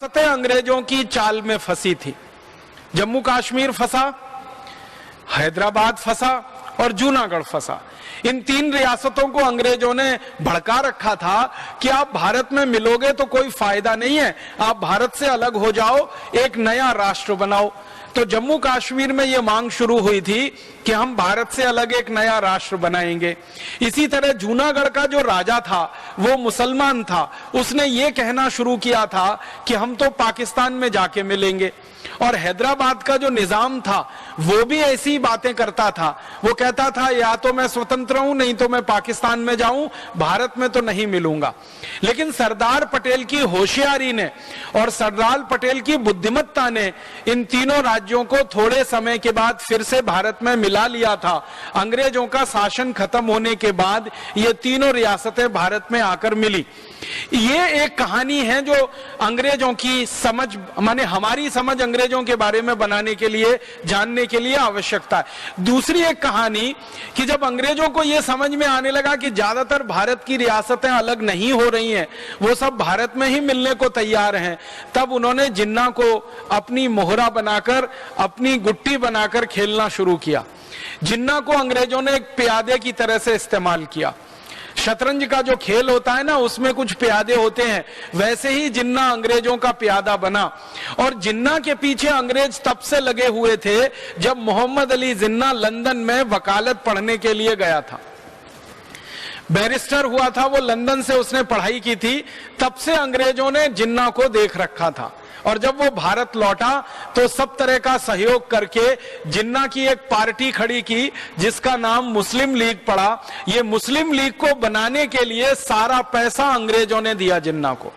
अंग्रेजों की चाल में फंसी थी। जम्मू कश्मीर फंसा, हैदराबाद फंसा और जूनागढ़ फंसा। इन तीन रियासतों को अंग्रेजों ने भड़का रखा था कि आप भारत में मिलोगे तो कोई फायदा नहीं है, आप भारत से अलग हो जाओ, एक नया राष्ट्र बनाओ। तो जम्मू कश्मीर में यह मांग शुरू हुई थी कि हम भारत से अलग एक नया राष्ट्र बनाएंगे। इसी तरह जूनागढ़ का जो राजा था वो मुसलमान था, उसने ये कहना शुरू किया था कि हम तो पाकिस्तान में जाके मिलेंगे। और हैदराबाद का जो निजाम था वो भी ऐसी बातें करता था, वो कहता था या तो मैं स्वतंत्र हूं नहीं तो मैं पाकिस्तान में जाऊं, भारत में तो नहीं मिलूंगा। लेकिन सरदार पटेल की होशियारी ने और सरदार पटेल की बुद्धिमत्ता ने इन तीनों राज्यों को थोड़े समय के बाद फिर से भारत में मिला लिया था। अंग्रेजों का शासन खत्म होने के बाद ये तीनों रियासतें भारत में आकर मिली। ये एक कहानी है जो अंग्रेजों की समझ माने हमारी समझ अंग्रेजों के बारे में बनाने के लिए, जानने के लिए आवश्यकता है। दूसरी एक कहानी कि जब अंग्रेजों को यह समझ में आने लगा कि ज्यादातर भारत की रियासतें अलग नहीं हो रही हैं, वो सब भारत में ही मिलने को तैयार हैं, तब उन्होंने जिन्ना को अपनी मोहरा बनाकर, अपनी गुट्टी बनाकर खेलना शुरू किया। जिन्ना को अंग्रेजों ने एक प्यादे की तरह से इस्तेमाल किया। शतरंज का जो खेल होता है ना, उसमें कुछ प्यादे होते हैं, वैसे ही जिन्ना अंग्रेजों का प्यादा बना। और जिन्ना के पीछे अंग्रेज तब से लगे हुए थे जब मोहम्मद अली जिन्ना लंदन में वकालत पढ़ने के लिए गया था। बैरिस्टर हुआ था वो, लंदन से उसने पढ़ाई की थी, तब से अंग्रेजों ने जिन्ना को देख रखा था। और जब वो भारत लौटा तो सब तरह का सहयोग करके जिन्ना की एक पार्टी खड़ी की जिसका नाम मुस्लिम लीग पड़ा। ये मुस्लिम लीग को बनाने के लिए सारा पैसा अंग्रेजों ने दिया जिन्ना को।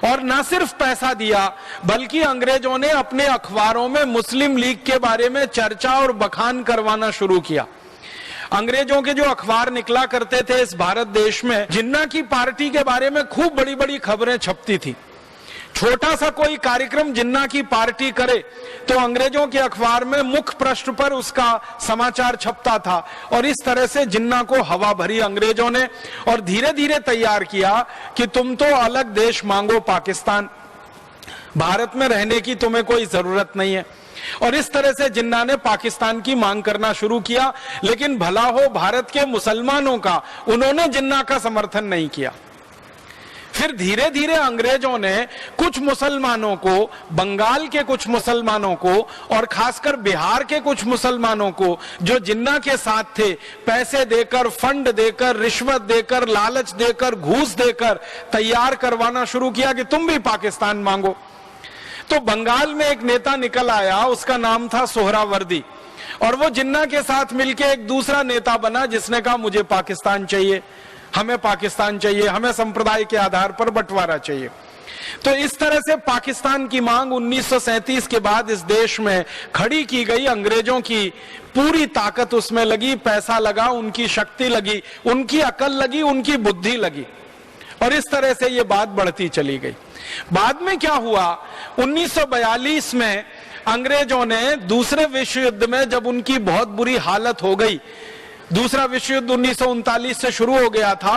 और न सिर्फ पैसा दिया बल्कि अंग्रेजों ने अपने अखबारों में मुस्लिम लीग के बारे में चर्चा और बखान करवाना शुरू किया। अंग्रेजों के जो अखबार निकला करते थे इस भारत देश में, जिन्ना की पार्टी के बारे में खूब बड़ी बड़ी खबरें छपती थी। छोटा सा कोई कार्यक्रम जिन्ना की पार्टी करे तो अंग्रेजों के अखबार में मुख्य पृष्ठ पर उसका समाचार छपता था। और इस तरह से जिन्ना को हवा भरी अंग्रेजों ने और धीरे धीरे तैयार किया कि तुम तो अलग देश मांगो पाकिस्तान, भारत में रहने की तुम्हें कोई जरूरत नहीं है। और इस तरह से जिन्ना ने पाकिस्तान की मांग करना शुरू किया। लेकिन भला हो भारत के मुसलमानों का, उन्होंने जिन्ना का समर्थन नहीं किया। फिर धीरे धीरे अंग्रेजों ने कुछ मुसलमानों को, बंगाल के कुछ मुसलमानों को और खासकर बिहार के कुछ मुसलमानों को जो जिन्ना के साथ थे, पैसे देकर, फंड देकर, रिश्वत देकर, लालच देकर, घूस देकर तैयार करवाना शुरू किया कि तुम भी पाकिस्तान मांगो। तो बंगाल में एक नेता निकल आया, उसका नाम था सोहरावर्दी, और वो जिन्ना के साथ मिलके एक दूसरा नेता बना जिसने कहा मुझे पाकिस्तान चाहिए, हमें पाकिस्तान चाहिए, हमें संप्रदाय के आधार पर बंटवारा चाहिए। तो इस तरह से पाकिस्तान की मांग 1937 के बाद इस देश में खड़ी की गई। अंग्रेजों की पूरी ताकत उसमें लगी, पैसा लगा, उनकी शक्ति लगी, उनकी अकल लगी, उनकी बुद्धि लगी, और इस तरह से ये बात बढ़ती चली गई। बाद में क्या हुआ, 1942 में अंग्रेजों ने दूसरे विश्व युद्ध में जब उनकी बहुत बुरी हालत हो गई, दूसरा विश्व युद्ध 1939 से शुरू हो गया था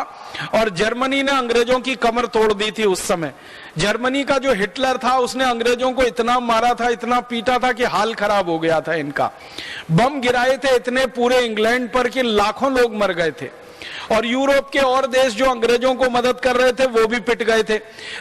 और जर्मनी ने अंग्रेजों की कमर तोड़ दी थी। उस समय जर्मनी का जो हिटलर था उसने अंग्रेजों को इतना मारा था, इतना पीटा था कि हाल खराब हो गया था इनका। बम गिराए थे इतने पूरे इंग्लैंड पर कि लाखों लोग मर गए थे। और यूरोप के और देश जो अंग्रेजों को मदद कर रहे थे वो भी पिट गए थे।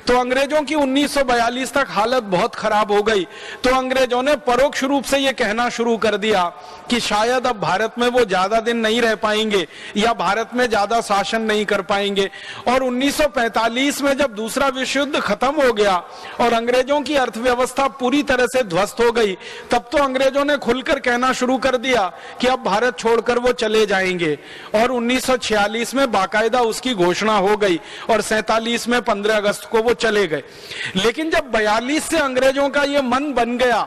तो अंग्रेजों की 1942 तक हालत बहुत खराब हो गई। तो अंग्रेजों ने परोक्ष रूप से ये कहना शुरू कर दिया कि शायद अब भारत में वो ज्यादा दिन नहीं रह पाएंगे या भारत में ज्यादा शासन नहीं कर पाएंगे। और 1945 में जब दूसरा विश्व युद्ध खत्म हो गया और अंग्रेजों की अर्थव्यवस्था पूरी तरह से ध्वस्त हो गई, तब तो अंग्रेजों ने खुलकर कहना शुरू कर दिया कि अब भारत छोड़कर वो चले जाएंगे। और 1946 में बाकायदा उसकी घोषणा हो गई और 47 में 15 अगस्त को वो चले गए। लेकिन जब 42 से अंग्रेजों का ये मन बन गया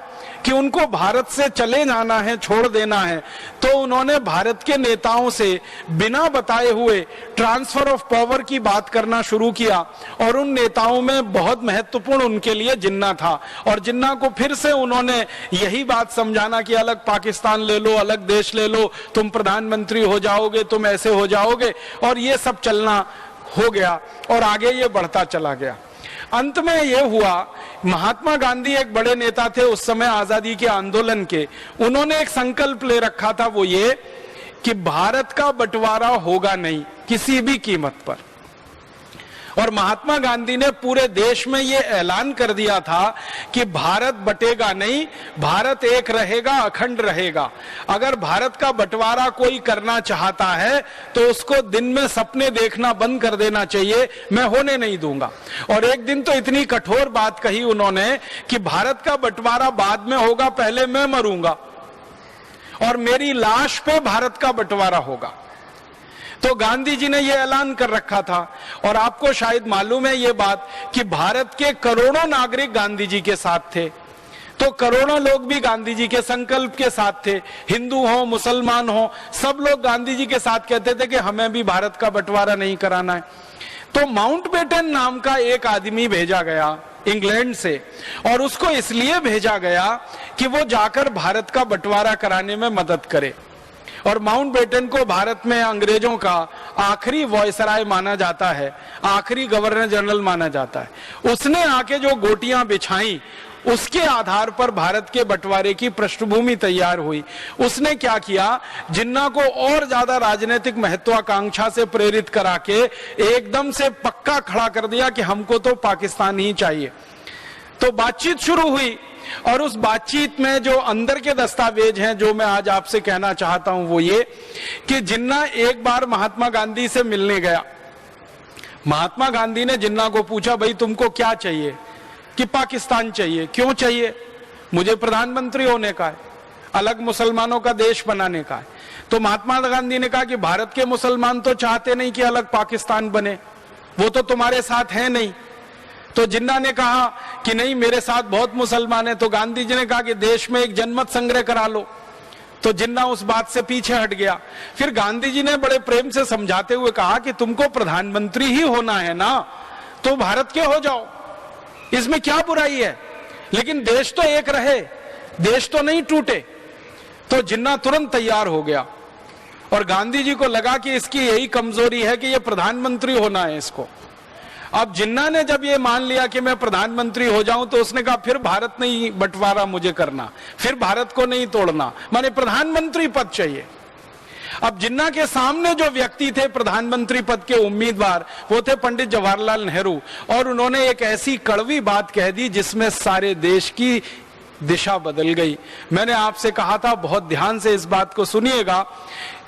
कि उनको भारत से चले जाना है, छोड़ देना है, तो उन्होंने भारत के नेताओं से बिना बताए हुए ट्रांसफर ऑफ पावर की बात करना शुरू किया। और उन नेताओं में बहुत महत्वपूर्ण उनके लिए जिन्ना था। और जिन्ना को फिर से उन्होंने यही बात समझाना कि अलग पाकिस्तान ले लो, अलग देश ले लो, तुम प्रधानमंत्री हो जाओगे, तुम ऐसे हो जाओगे, और ये सब चलना हो गया और आगे ये बढ़ता चला गया। अंत में ये हुआ महात्मा गांधी एक बड़े नेता थे उस समय आजादी के आंदोलन के। उन्होंने एक संकल्प ले रखा था, वो ये कि भारत का बंटवारा होगा नहीं किसी भी कीमत पर। और महात्मा गांधी ने पूरे देश में ये ऐलान कर दिया था कि भारत बटेगा नहीं, भारत एक रहेगा, अखंड रहेगा। अगर भारत का बंटवारा कोई करना चाहता है तो उसको दिन में सपने देखना बंद कर देना चाहिए, मैं होने नहीं दूंगा। और एक दिन तो इतनी कठोर बात कही उन्होंने कि भारत का बंटवारा बाद में होगा, पहले मैं मरूंगा और मेरी लाश पे भारत का बंटवारा होगा। तो गांधी जी ने यह ऐलान कर रखा था। और आपको शायद मालूम है ये बात कि भारत के करोड़ों नागरिक गांधी जी के साथ थे। तो करोड़ों लोग भी गांधी जी के संकल्प के साथ थे, हिंदू हो मुसलमान हो, सब लोग गांधी जी के साथ कहते थे कि हमें भी भारत का बंटवारा नहीं कराना है। तो माउंटबेटन नाम का एक आदमी भेजा गया इंग्लैंड से, और उसको इसलिए भेजा गया कि वो जाकर भारत का बंटवारा कराने में मदद करे। और माउंटबेटन को भारत में अंग्रेजों का आखिरी वॉयसराय माना जाता है, आखिरी गवर्नर जनरल माना जाता है। उसने आके जो गोटियां बिछाई उसके आधार पर भारत के बंटवारे की पृष्ठभूमि तैयार हुई। उसने क्या किया, जिन्ना को और ज्यादा राजनीतिक महत्वाकांक्षा से प्रेरित करा के एकदम से पक्का खड़ा कर दिया कि हमको तो पाकिस्तान ही चाहिए। तो बातचीत शुरू हुई, और उस बातचीत में जो अंदर के दस्तावेज हैं जो मैं आज आपसे कहना चाहता हूं वो ये कि जिन्ना एक बार महात्मा गांधी से मिलने गया। महात्मा गांधी ने जिन्ना को पूछा, भाई तुमको क्या चाहिए? कि पाकिस्तान चाहिए। क्यों चाहिए? मुझे प्रधानमंत्री होने का है, अलग मुसलमानों का देश बनाने का है। तो महात्मा गांधी ने कहा कि भारत के मुसलमान तो चाहते नहीं कि अलग पाकिस्तान बने, वो तो तुम्हारे साथ है नहीं। तो जिन्ना ने कहा कि नहीं, मेरे साथ बहुत मुसलमान हैं। तो गांधी जी ने कहा कि देश में एक जनमत संग्रह करा लो। तो जिन्ना उस बात से पीछे हट गया। फिर गांधी जी ने बड़े प्रेम से समझाते हुए कहा कि तुमको प्रधानमंत्री ही होना है ना, तो भारत के हो जाओ, इसमें क्या बुराई है, लेकिन देश तो एक रहे, देश तो नहीं टूटे। तो जिन्ना तुरंत तैयार हो गया, और गांधी जी को लगा कि इसकी यही कमजोरी है कि ये प्रधानमंत्री होना है इसको। अब जिन्ना ने जब ये मान लिया कि मैं प्रधानमंत्री हो जाऊं, तो उसने कहा फिर भारत नहीं बंटवारा मुझे करना, फिर भारत को नहीं तोड़ना, माने प्रधानमंत्री पद चाहिए। अब जिन्ना के सामने जो व्यक्ति थे प्रधानमंत्री पद के उम्मीदवार, वो थे पंडित जवाहरलाल नेहरू। और उन्होंने एक ऐसी कड़वी बात कह दी जिसमें सारे देश की दिशा बदल गई। मैंने आपसे कहा था, बहुत ध्यान से इस बात को सुनिएगा,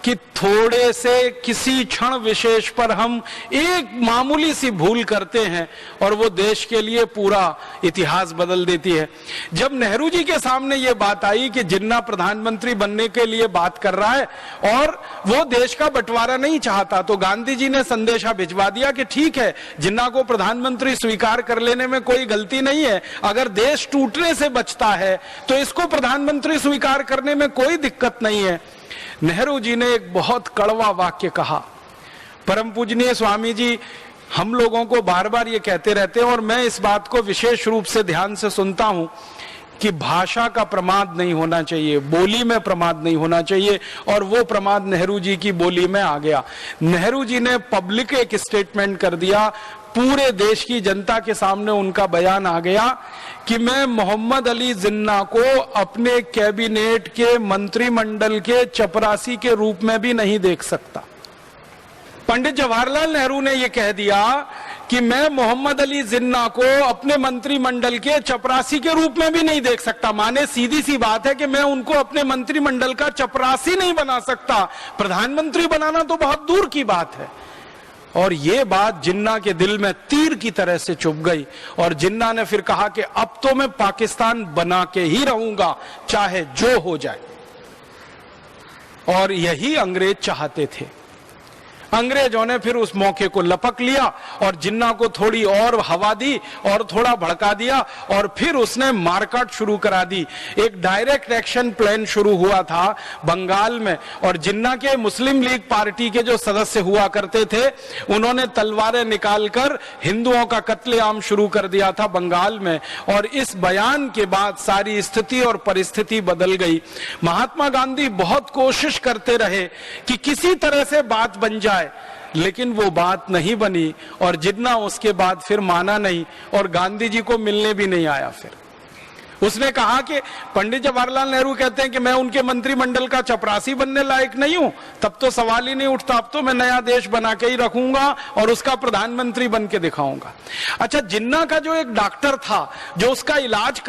कि थोड़े से किसी क्षण विशेष पर हम एक मामूली सी भूल करते हैं और वो देश के लिए पूरा इतिहास बदल देती है। जब नेहरू जी के सामने ये बात आई कि जिन्ना प्रधानमंत्री बनने के लिए बात कर रहा है और वो देश का बंटवारा नहीं चाहता, तो गांधी जी ने संदेशा भिजवा दिया कि ठीक है, जिन्ना को प्रधानमंत्री स्वीकार कर लेने में कोई गलती नहीं है, अगर देश टूटने से बचता है तो इसको प्रधानमंत्री स्वीकार करने में कोई दिक्कत नहीं है। नेहरू जी ने एक बहुत कड़वा वाक्य कहा। परम पूजनीय स्वामी जी हम लोगों को बार बार ये कहते रहते हैं, और मैं इस बात को विशेष रूप से ध्यान से सुनता हूं कि भाषा का प्रमाद नहीं होना चाहिए, बोली में प्रमाद नहीं होना चाहिए, और वो प्रमाद नेहरू जी की बोली में आ गया। नेहरू जी ने पब्लिक एक स्टेटमेंट कर दिया, पूरे देश की जनता के सामने उनका बयान आ गया कि मैं मोहम्मद अली जिन्ना को अपने कैबिनेट के मंत्रिमंडल के चपरासी के रूप में भी नहीं देख सकता। पंडित जवाहरलाल नेहरू ने यह कह दिया कि मैं मोहम्मद अली जिन्ना को अपने मंत्रिमंडल के चपरासी के रूप में भी नहीं देख सकता। माने सीधी सी बात है कि मैं उनको अपने मंत्रिमंडल का चपरासी नहीं बना सकता, प्रधानमंत्री बनाना तो बहुत दूर की बात है। और ये बात जिन्ना के दिल में तीर की तरह से चुभ गई, और जिन्ना ने फिर कहा कि अब तो मैं पाकिस्तान बना के ही रहूंगा, चाहे जो हो जाए। और यही अंग्रेज चाहते थे। अंग्रेजों ने फिर उस मौके को लपक लिया और जिन्ना को थोड़ी और हवा दी और थोड़ा भड़का दिया, और फिर उसने मारकाट शुरू करा दी। एक डायरेक्ट एक्शन प्लान शुरू हुआ था बंगाल में, और जिन्ना के मुस्लिम लीग पार्टी के जो सदस्य हुआ करते थे उन्होंने तलवारें निकालकर हिंदुओं का कत्लेआम शुरू कर दिया था बंगाल में। और इस बयान के बाद सारी स्थिति और परिस्थिति बदल गई। महात्मा गांधी बहुत कोशिश करते रहे कि किसी तरह से बात बन जाए, लेकिन वो बात नहीं बनी और जिन्ना उसके बाद फिर माना नहीं और गांधी जी को मिलने भी नहीं आया। फिर उसने कहा कि पंडित जवाहरलाल नेहरू कहते हैं कि मैं उनके मंत्रिमंडल का चपरासी बनने लायक नहीं हूं, तब तो सवाल ही नहीं उठता, अब तो मैं नया देश बना के ही रखूंगा और उसका प्रधानमंत्री बन के दिखाऊंगा। अच्छा, जिन्ना का जो एक डॉक्टर था जो उसका इलाज